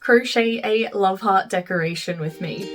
crochet a love heart decoration with me.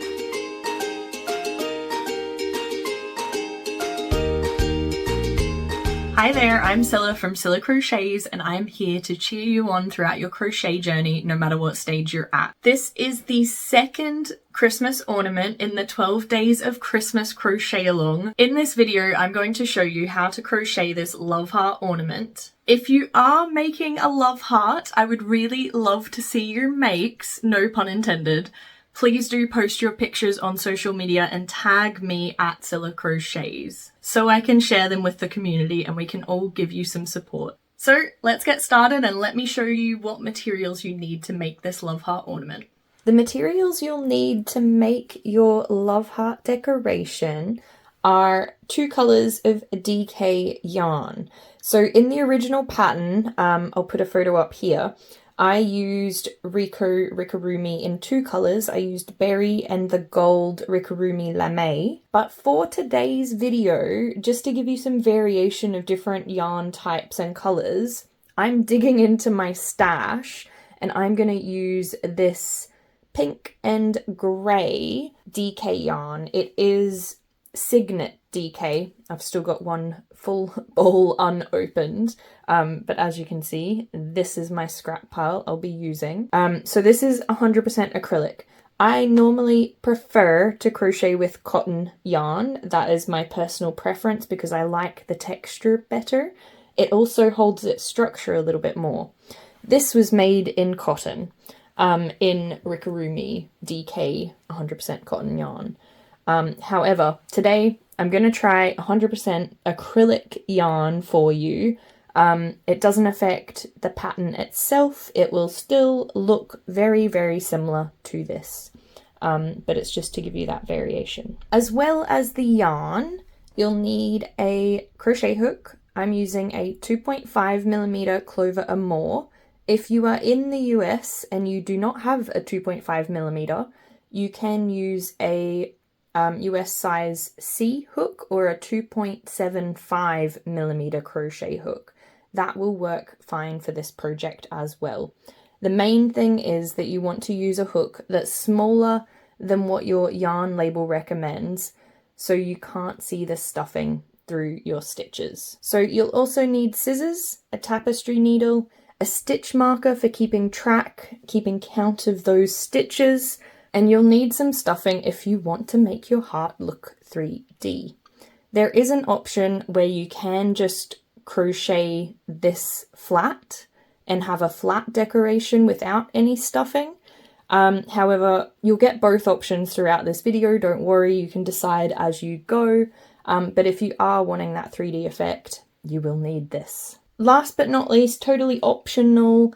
Hi there, I'm Cilla from Cilla Crochets, and I'm here to cheer you on throughout your crochet journey, no matter what stage you're at. This is the second Christmas ornament in the 12 days of Christmas Crochet-Along. In this video, I'm going to show you how to crochet this love heart ornament. If you are making a love heart, I would really love to see your makes, no pun intended. Please do post your pictures on social media and tag me at Cilla Crochets so I can share them with the community and we can all give you some support. So let's get started and let me show you what materials you need to make this love heart ornament. The materials you'll need to make your love heart decoration are 2 colours of DK yarn. So in the original pattern, I'll put a photo up here, I used Rikorumi in 2 colours. I used Berry and the gold Rikorumi Lame. But for today's video, just to give you some variation of different yarn types and colours, I'm digging into my stash and I'm going to use this pink and grey DK yarn. It is Signet DK. I've still got one full bowl unopened, but as you can see, this is my scrap pile I'll be using. So this is 100% acrylic. I normally prefer to crochet with cotton yarn. That is my personal preference because I like the texture better. It also holds its structure a little bit more. This was made in cotton, in Rikorumi DK 100% cotton yarn. However, today I'm going to try 100% acrylic yarn for you. It doesn't affect the pattern itself. It will still look very, very similar to this, but it's just to give you that variation. As well as the yarn, you'll need a crochet hook. I'm using a 2.5mm Clover or more. If you are in the US and you do not have a 2.5mm, you can use a US size C hook or a 2.75mm crochet hook. That will work fine for this project as well. The main thing is that you want to use a hook that's smaller than what your yarn label recommends, so you can't see the stuffing through your stitches. So you'll also need scissors, a tapestry needle, a stitch marker for keeping count of those stitches, and you'll need some stuffing if you want to make your heart look 3D. There is an option where you can just crochet this flat and have a flat decoration without any stuffing. However, you'll get both options throughout this video. Don't worry, you can decide as you go. But if you are wanting that 3D effect, you will need this. Last but not least, totally optional,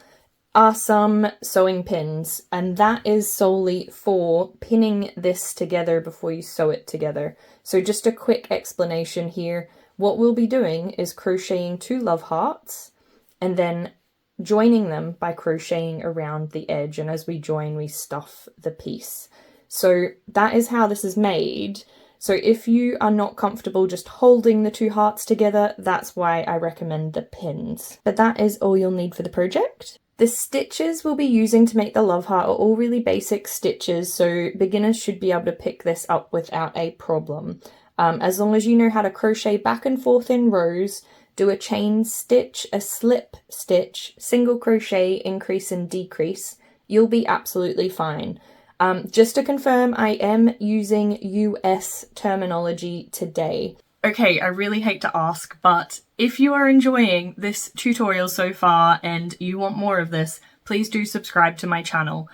are some sewing pins, and that is solely for pinning this together before you sew it together. So just a quick explanation here. What we'll be doing is crocheting 2 love hearts and then joining them by crocheting around the edge, and as we join we stuff the piece. So that is how this is made. So if you are not comfortable just holding the 2 hearts together, that's why I recommend the pins. But that is all you'll need for the project. The stitches we'll be using to make the love heart are all really basic stitches, so beginners should be able to pick this up without a problem. As long as you know how to crochet back and forth in rows, do a chain stitch, a slip stitch, single crochet, increase and decrease, you'll be absolutely fine. Just to confirm, I am using US terminology today. Okay, I really hate to ask, but if you are enjoying this tutorial so far and you want more of this, please do subscribe to my channel.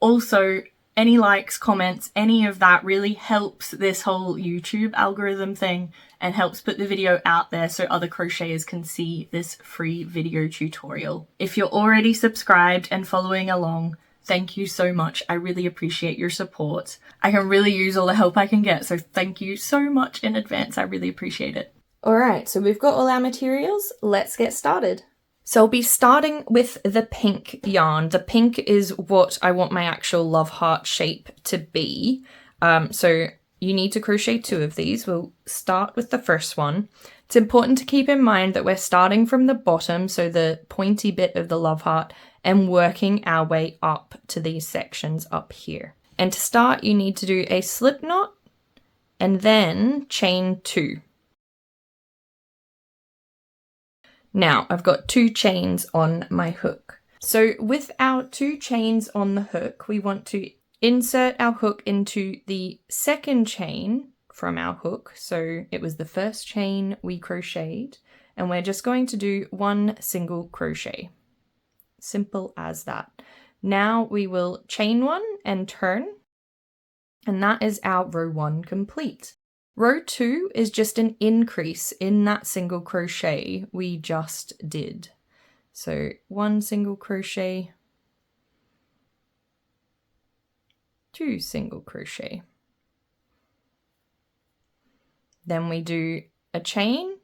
Also, any likes, comments, any of that really helps this whole YouTube algorithm thing and helps put the video out there so other crocheters can see this free video tutorial. If you're already subscribed and following along, thank you so much. I really appreciate your support. I can really use all the help I can get, so thank you so much in advance. I really appreciate it. Alright, so we've got all our materials. Let's get started. So I'll be starting with the pink yarn. The pink is what I want my actual love heart shape to be. So you need to crochet 2 of these. We'll start with the first one. It's important to keep in mind that we're starting from the bottom, so the pointy bit of the love heart, and working our way up to these sections up here. And to start, you need to do a slip knot and then chain 2. Now I've got 2 chains on my hook. So with our 2 chains on the hook, we want to insert our hook into the second chain from our hook. So it was the first chain we crocheted, and we're just going to do 1 single crochet. Simple as that. Now we will chain 1 and turn, and that is our row 1 complete. Row 2 is just an increase in that single crochet we just did. So 1 single crochet, 2 single crochet. Then we do a chain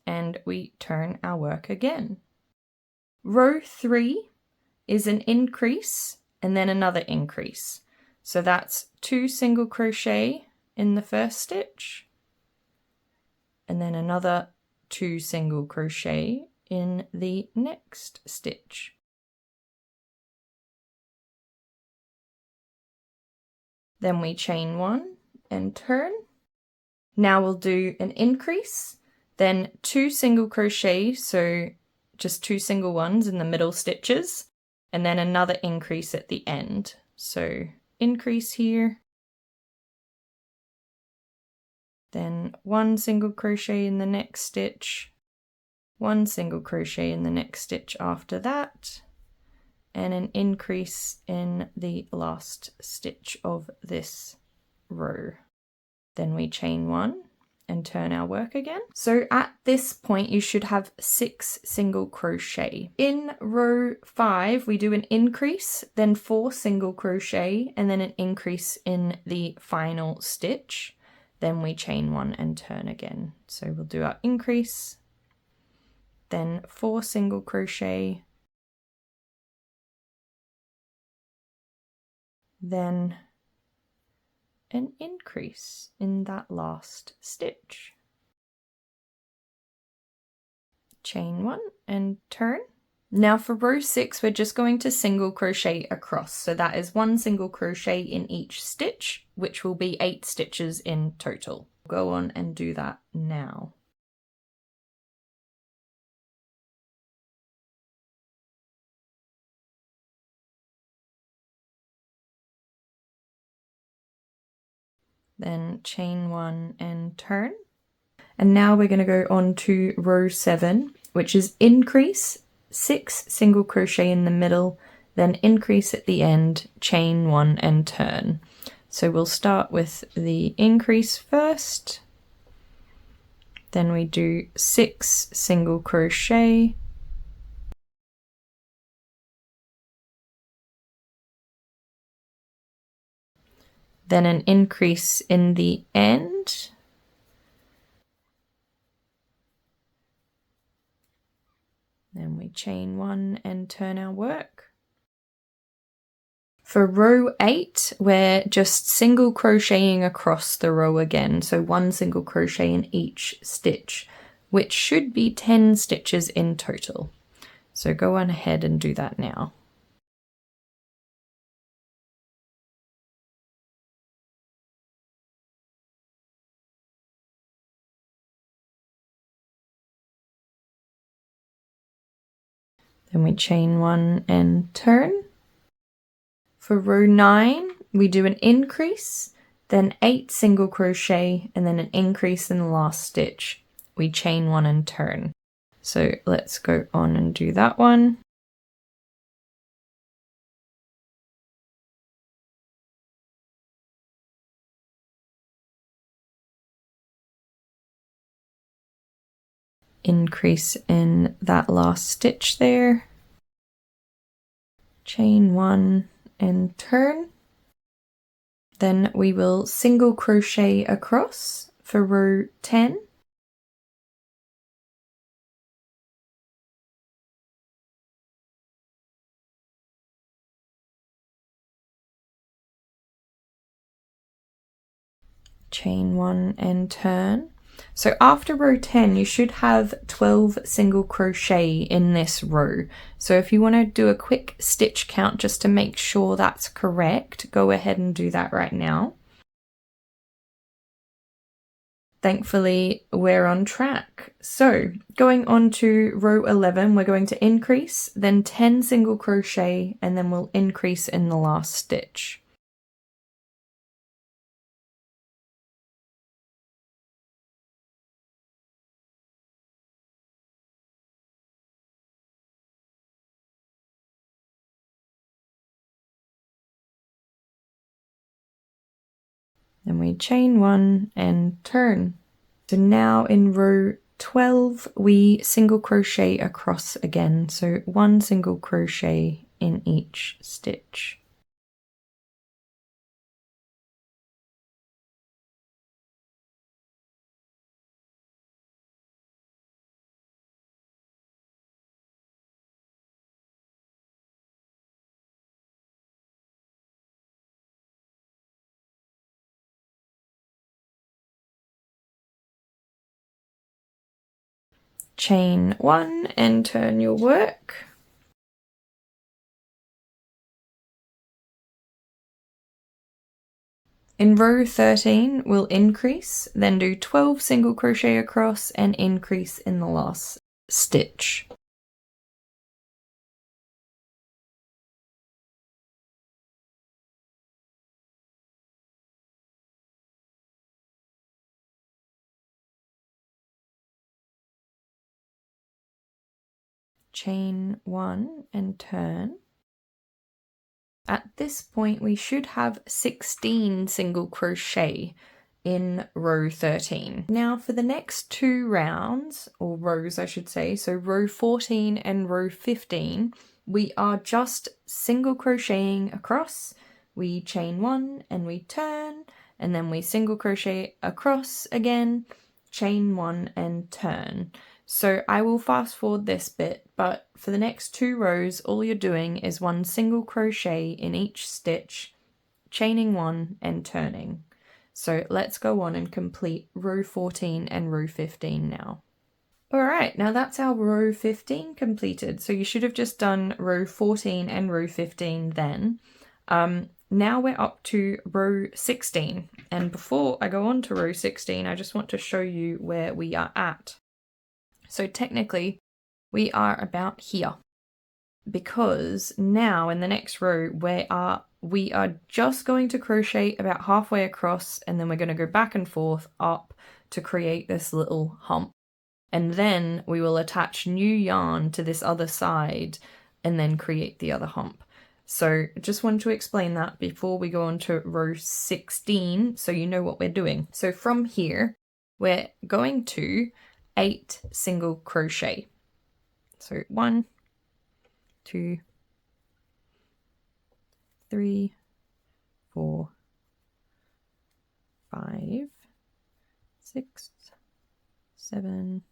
and we turn our work again. Row 3 is an increase and then another increase. So that's 2 single crochet in the first stitch and then another 2 single crochet in the next stitch. Then we chain 1 and turn. Now we'll do an increase, then 2 single crochet, so just 2 single ones in the middle stitches, and then another increase at the end. So increase here, then 1 single crochet in the next stitch, 1 single crochet in the next stitch after that, and an increase in the last stitch of this row. Then we chain 1 and turn our work again. So at this point you should have 6 single crochet. In row 5 we do an increase, then 4 single crochet, and then an increase in the final stitch. Then we chain 1 and turn again. So we'll do our increase, then 4 single crochet, then an increase in that last stitch. Chain 1 and turn. Now for row 6 we're just going to single crochet across, so that is 1 single crochet in each stitch, which will be 8 stitches in total. Go on and do that now. Then chain 1 and turn. And now we're going to go on to row 7, which is increase, 6 single crochet in the middle, then increase at the end, chain 1 and turn. So we'll start with the increase first, then we do 6 single crochet, then an increase in the end, then we chain 1 and turn our work. For row 8, we're just single crocheting across the row again, so 1 single crochet in each stitch, which should be 10 stitches in total. So go on ahead and do that now. Then we chain 1 and turn. For row 9, we do an increase, then 8 single crochet, and then an increase in the last stitch. We chain 1 and turn. So let's go on and do that one. Increase in that last stitch there. Chain 1 and turn. Then we will single crochet across for row 10. Chain 1 and turn. So after row 10, you should have 12 single crochet in this row. So if you want to do a quick stitch count just to make sure that's correct, go ahead and do that right now. Thankfully, we're on track. So going on to row 11, we're going to increase, then 10 single crochet, and then we'll increase in the last stitch. Then we chain 1 and turn. So now in row 12, we single crochet across again. So 1 single crochet in each stitch. Chain 1 and turn your work. In row 13, we'll increase, then do 12 single crochet across and increase in the last stitch. Chain 1 and turn. At this point, we should have 16 single crochet in row 13. Now for the next 2 rounds, or rows I should say, so row 14 and row 15, we are just single crocheting across. We chain 1 and we turn, and then we single crochet across again, chain 1 and turn. So I will fast forward this bit, but for the next 2 rows, all you're doing is 1 single crochet in each stitch, chaining 1 and turning. So let's go on and complete row 14 and row 15 now. Alright, now that's our row 15 completed. So you should have just done row 14 and row 15 then. Now we're up to row 16. And before I go on to row 16, I just want to show you where we are at. So technically, we are about here, because now in the next row we are just going to crochet about halfway across, and then we're going to go back and forth up to create this little hump, and then we will attach new yarn to this other side and then create the other hump. So just wanted to explain that before we go on to row 16 so you know what we're doing. So from here we're going to 8 single crochet. So 1, 2, 3, 4, 5, 6, 7,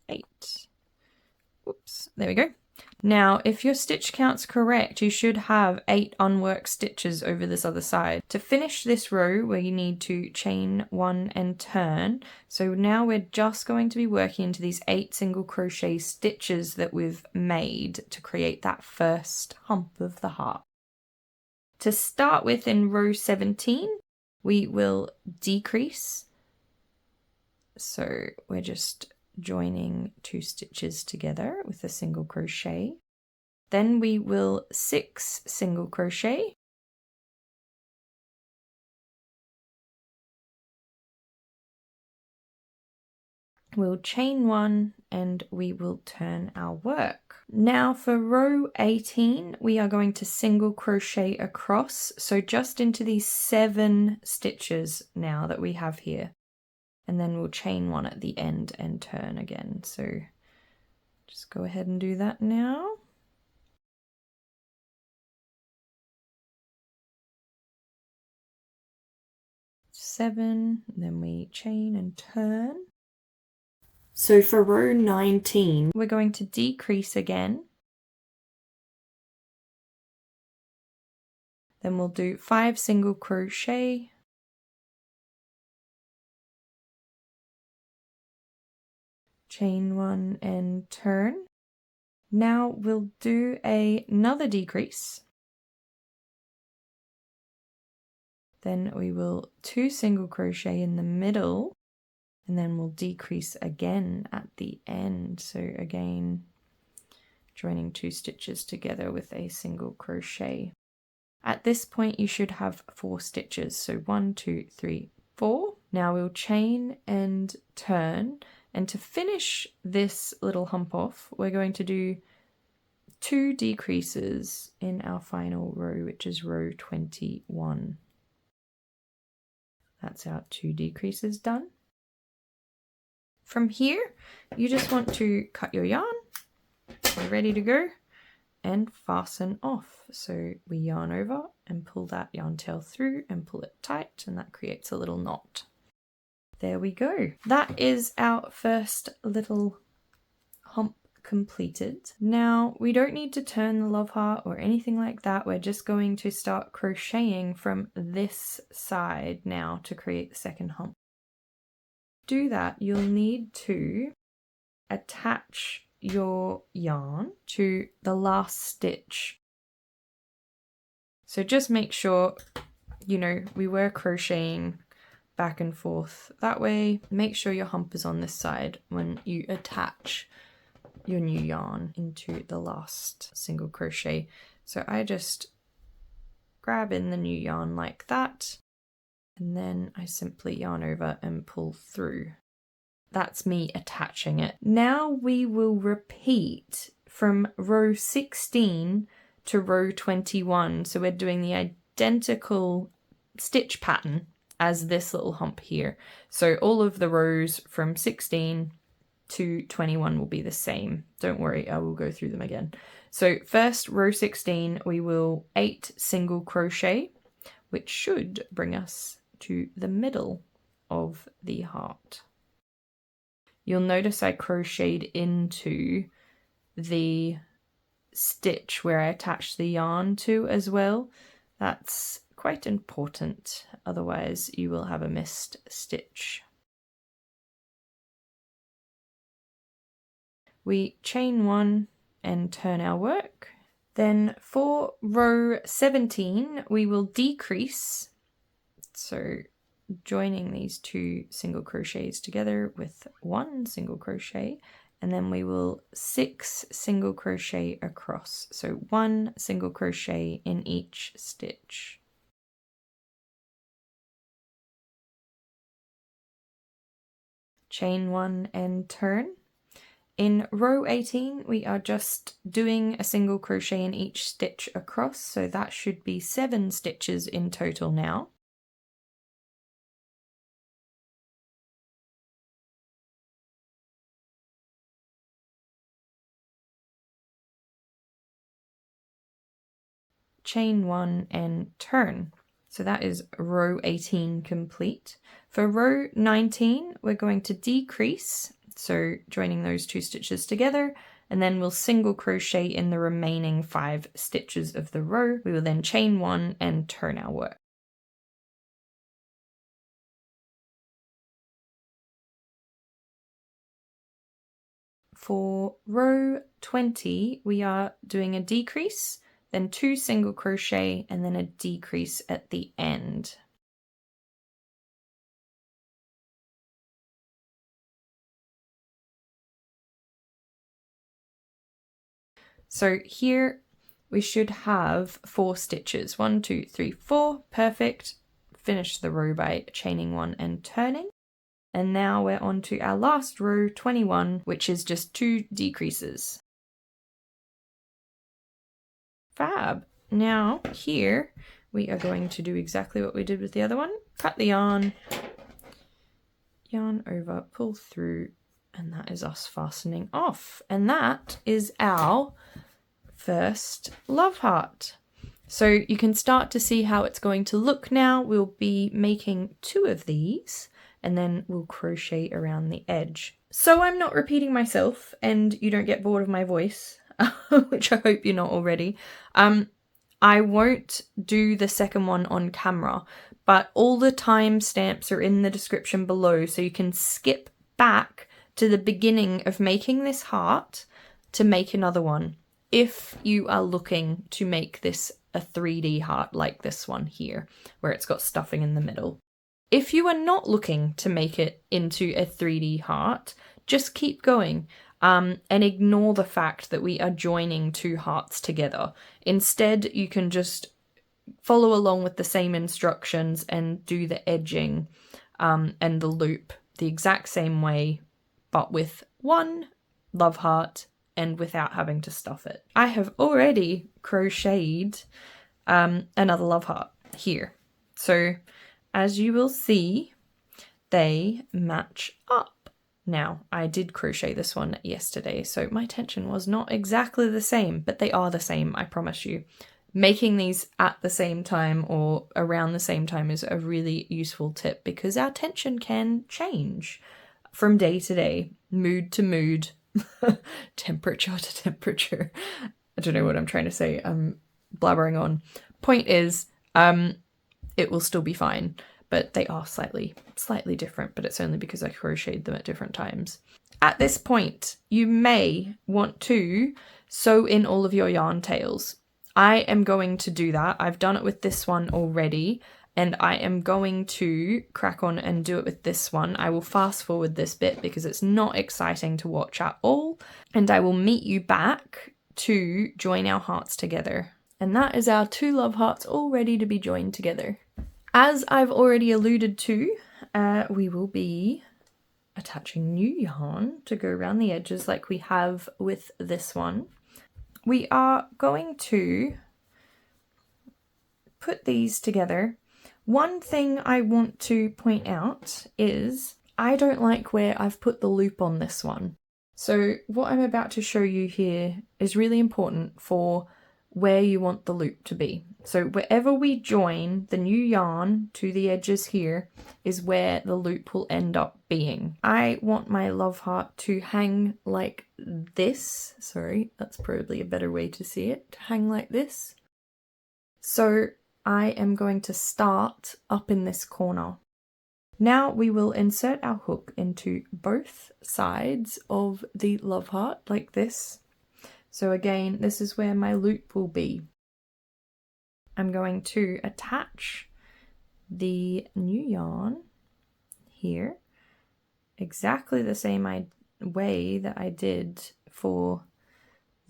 8. Oops, there we go. Now, if your stitch count's correct, you should have 8 unworked stitches over this other side. To finish this row, we need to chain 1 and turn. So now we're just going to be working into these 8 single crochet stitches that we've made to create that first hump of the heart. To start with, in row 17, we will decrease. So we're just joining 2 stitches together with a single crochet. Then we will 6 single crochet. We'll chain 1 and we will turn our work. Now for row 18, we are going to single crochet across, so just into these 7 stitches now that we have here. And then we'll chain 1 at the end and turn again. So just go ahead and do that now. Seven, then we chain and turn. So for row 19, we're going to decrease again. Then we'll do 5 single crochet. chain 1 and turn. Now we'll do another decrease. Then we will 2 single crochet in the middle, and then we'll decrease again at the end. So again, joining 2 stitches together with a single crochet. At this point you should have 4 stitches, so 1, 2, 3, 4. Now we'll chain and turn, and to finish this little hump off, we're going to do 2 decreases in our final row, which is row 21. That's our 2 decreases done. From here, you just want to cut your yarn, we're ready to go, and fasten off. So we yarn over and pull that yarn tail through and pull it tight, and that creates a little knot. There we go. That is our first little hump completed. Now we don't need to turn the love heart or anything like that. We're just going to start crocheting from this side now to create the second hump. To do that, you'll need to attach your yarn to the last stitch. So just make sure, you know, we were crocheting back and forth that way. Make sure your hump is on this side when you attach your new yarn into the last single crochet. So I just grab in the new yarn like that, and then I simply yarn over and pull through. That's me attaching it. Now we will repeat from row 16 to row 21. So we're doing the identical stitch pattern as this little hump here. So all of the rows from 16 to 21 will be the same. Don't worry, I will go through them again. So first, row 16, we will 8 single crochet, which should bring us to the middle of the heart. You'll notice I crocheted into the stitch where I attached the yarn to as well. That's quite important, otherwise you will have a missed stitch. We chain 1 and turn our work. Then for row 17, we will decrease. So joining these 2 single crochets together with 1 single crochet, and then we will 6 single crochet across. So 1 single crochet in each stitch. Chain 1 and turn. In row 18, we are just doing a single crochet in each stitch across, so that should be 7 stitches in total now. Chain 1 and turn. So that is row 18 complete. For row 19, we're going to decrease, so joining those 2 stitches together, and then we'll single crochet in the remaining 5 stitches of the row. We will then chain 1 and turn our work. For row 20, we are doing a decrease, then 2 single crochet, and then a decrease at the end. So here we should have 4 stitches. 1, 2, 3, 4. Perfect. Finish the row by chaining 1 and turning. And now we're on to our last row, 21, which is just 2 decreases. Fab. Now here we are going to do exactly what we did with the other one. Cut the yarn, yarn over, pull through, and that is us fastening off. And that is our first love heart. So you can start to see how it's going to look now. We'll be making 2 of these, and then we'll crochet around the edge. So I'm not repeating myself and you don't get bored of my voice, which I hope you're not already. I won't do the second one on camera, but all the timestamps are in the description below, so you can skip back to the beginning of making this heart to make another one, if you are looking to make this a 3D heart like this one here, where it's got stuffing in the middle. If you are not looking to make it into a 3D heart, just keep going and ignore the fact that we are joining two hearts together. Instead, you can just follow along with the same instructions and do the edging and the loop the exact same way, but with one love heart and without having to stuff it. I have already crocheted another love heart here. So as you will see, they match up. Now, I did crochet this one yesterday, so my tension was not exactly the same, but they are the same, I promise you. Making these at the same time or around the same time is a really useful tip because our tension can change from day to day, mood to mood, temperature to temperature. I don't know what I'm trying to say. I'm blabbering on. Point is, it will still be fine, but they are slightly different, but it's only because I crocheted them at different times. At this point, you may want to sew in all of your yarn tails. I am going to do that. I've done it with this one already, and I am going to crack on and do it with this one. I will fast forward this bit because it's not exciting to watch at all, and I will meet you back to join our hearts together. And that is our two love hearts all ready to be joined together. As I've already alluded to, we will be attaching new yarn to go around the edges like we have with this one. We are going to put these together. One thing I want to point out is I don't like where I've put the loop on this one. So what I'm about to show you here is really important for where you want the loop to be. So wherever we join the new yarn to the edges here is where the loop will end up being. I want my love heart to hang like this. Sorry, that's probably a better way to see it. To hang like this. So I am going to start up in this corner. Now we will insert our hook into both sides of the love heart like this. So again, this is where my loop will be. I'm going to attach the new yarn here exactly the same way that I did for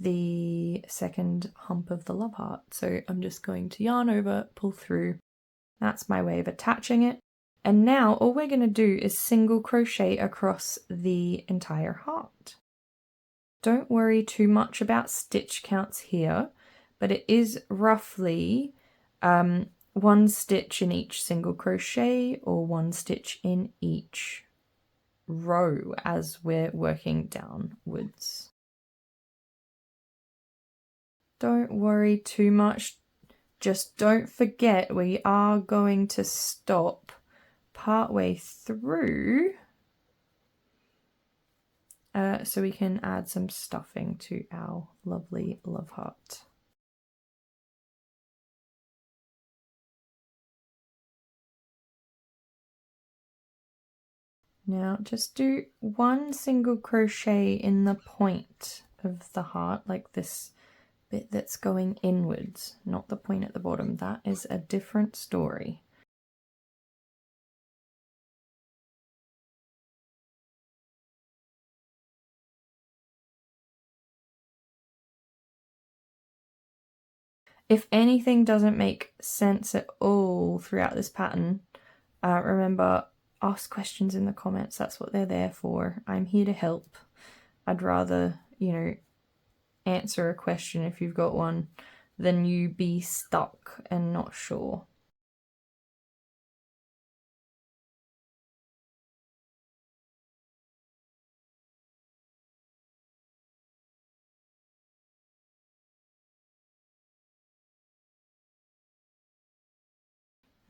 the second hump of the love heart. So I'm just going to yarn over, pull through. That's my way of attaching it. And now all we're going to do is single crochet across the entire heart. Don't worry too much about stitch counts here, but it is roughly 1 stitch in each single crochet or 1 stitch in each row as we're working downwards. Don't worry too much. Just don't forget we are going to stop partway through so we can add some stuffing to our lovely love heart. Now just do 1 single crochet in the point of the heart, like this bit that's going inwards, not the point at the bottom. That is a different story. If anything doesn't make sense at all throughout this pattern, remember, ask questions in the comments. That's what they're there for. I'm here to help. I'd rather, answer a question if you've got one than you be stuck and not sure.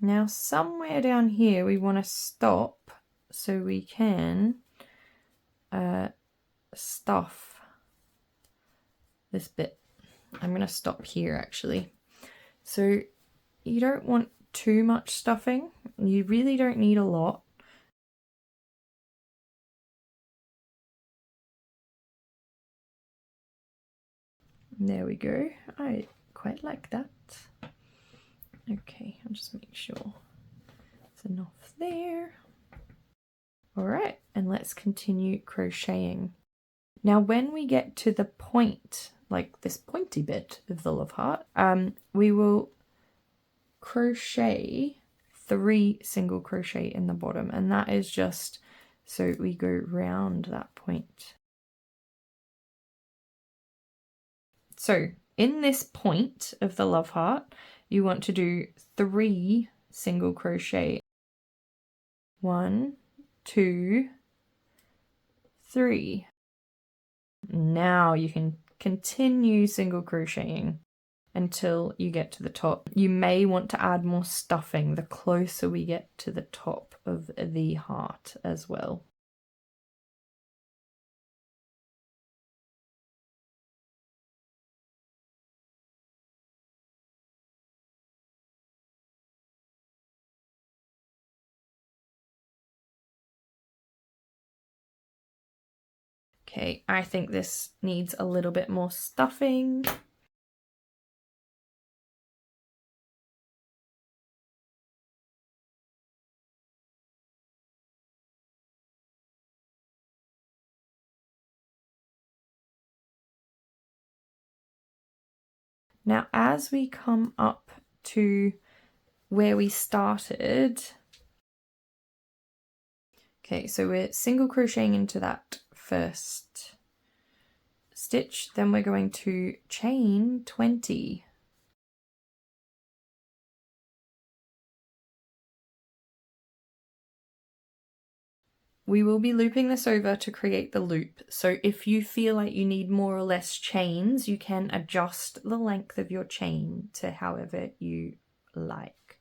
Now somewhere down here we want to stop so we can stuff this bit. I'm going to stop here actually. So you don't want too much stuffing. You really don't need a lot. There we go. I quite like that. Okay, I'll just make sure there's enough there. All right, and let's continue crocheting. Now, when we get to the point, like this pointy bit of the love heart, we will crochet 3 single crochet in the bottom, and that is just so we go round that point. So in this point of the love heart, you want to do 3 single crochet. 1, 2, 3. Now you can continue single crocheting until you get to the top. You may want to add more stuffing the closer we get to the top of the heart as well. Okay, I think this needs a little bit more stuffing. Now, as we come up to where we started, okay, so we're single crocheting into that first stitch, then we're going to chain 20. We will be looping this over to create the loop, so if you feel like you need more or less chains, you can adjust the length of your chain to however you like.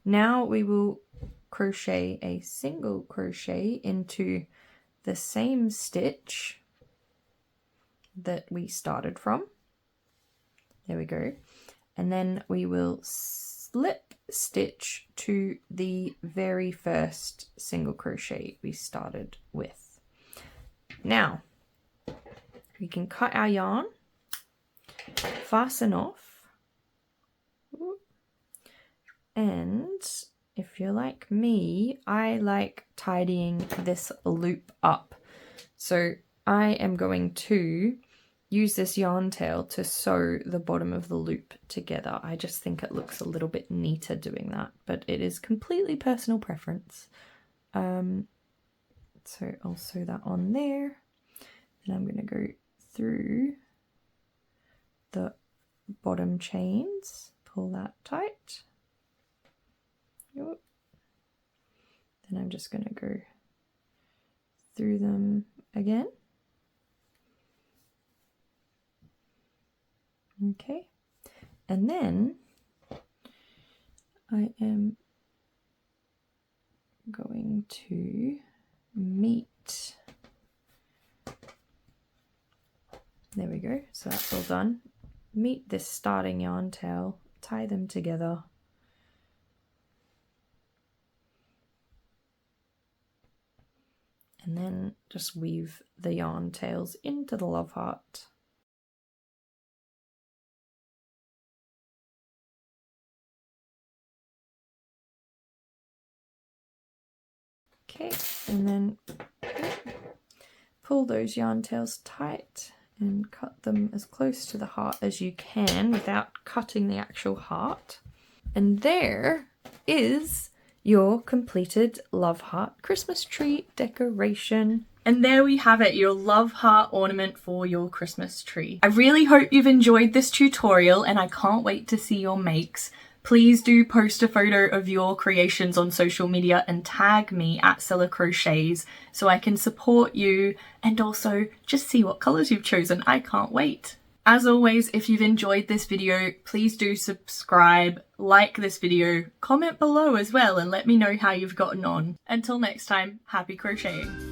Now we will crochet a single crochet into the same stitch that we started from. There we go. And then we will slip stitch to the very first single crochet we started with. Now we can cut our yarn, fasten off, and if you're like me, I like tidying this loop up. So I am going to use this yarn tail to sew the bottom of the loop together. I just think it looks a little bit neater doing that, but it is completely personal preference. So I'll sew that on there, and I'm going to go through the bottom chains, pull that tight. Then I'm just going to go through them again. Okay, and then I am going to meet, there we go, so that's all done. Meet this starting yarn tail, tie them together. And then just weave the yarn tails into the love heart. Okay, and then pull those yarn tails tight and cut them as close to the heart as you can without cutting the actual heart. And there is your completed Love Heart Christmas tree decoration. And there we have it, your Love Heart ornament for your Christmas tree. I really hope you've enjoyed this tutorial, and I can't wait to see your makes. Please do post a photo of your creations on social media and tag me at Cilla Crochets so I can support you and also just see what colours you've chosen. I can't wait. As always, if you've enjoyed this video, please do subscribe, like this video, comment below as well, and let me know how you've gotten on. Until next time, happy crocheting.